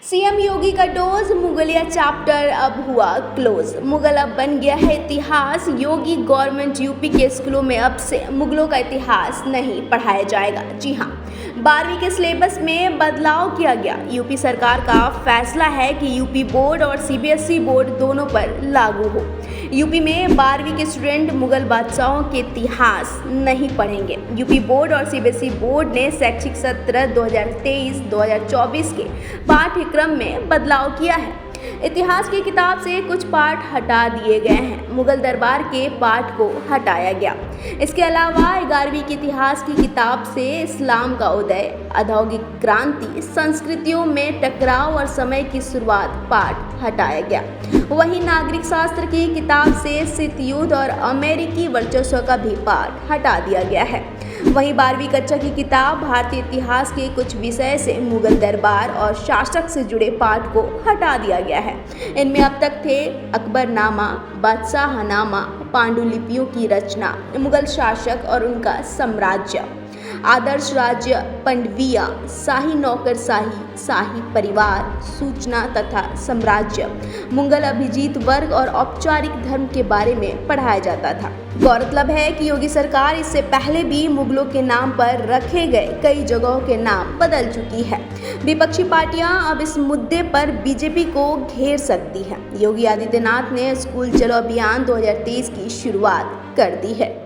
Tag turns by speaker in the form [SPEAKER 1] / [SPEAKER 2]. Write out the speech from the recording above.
[SPEAKER 1] CM योगी का dose, मुगलिया chapter अब हुआ क्लोज। मुगल अब बन गया है इतिहास। योगी गवर्नमेंट यूपी के स्कूलों में अब से मुगलों का इतिहास नहीं पढ़ाया जाएगा। जी हाँ, 12वीं के सिलेबस में बदलाव किया गया। यूपी सरकार का फैसला है कि यूपी बोर्ड और सीबीएसई बोर्ड दोनों पर लागू हो। यूपी में 12वीं के स्टूडेंट मुगल बादशाहों के इतिहास नहीं पढ़ेंगे। यूपी बोर्ड और सीबीएसई बोर्ड ने शैक्षिक सत्र 2023-2024 के पाठ्यक्रम में बदलाव किया है। इतिहास की किताब से कुछ पाठ हटा दिए गए हैं। मुगल दरबार के पाठ को हटाया गया। इसके अलावा 11वीं की इतिहास की किताब से इस्लाम का उदय, औद्योगिक क्रांति, संस्कृतियों में टकराव और समय की शुरुआत पाठ हटाया गया। वहीं नागरिक शास्त्र की किताब से शीत युद्ध और अमेरिकी वर्चस्व का भी पाठ हटा दिया गया है। वहीं 12वीं कक्षा की किताब भारतीय इतिहास के कुछ विषय से मुगल दरबार और शासक से जुड़े पाठ को हटा दिया गया है। इनमें अब तक थे अकबरनामा, बादशाहनामा, पांडुलिपियों की रचना, मुगल शासक और उनका साम्राज्य, आदर्श राज्य, पंडविया, शाही नौकरशाही, शाही परिवार, सूचना तथा साम्राज्य, मुगल अभिजीत वर्ग और औपचारिक धर्म के बारे में पढ़ाया जाता था। गौरतलब है कि योगी सरकार इससे पहले भी मुगलों के नाम पर रखे गए कई जगहों के नाम बदल चुकी है। विपक्षी पार्टियां अब इस मुद्दे पर बीजेपी को घेर सकती हैं। योगी आदित्यनाथ ने स्कूल चलो अभियान 2023 की शुरुआत कर दी है।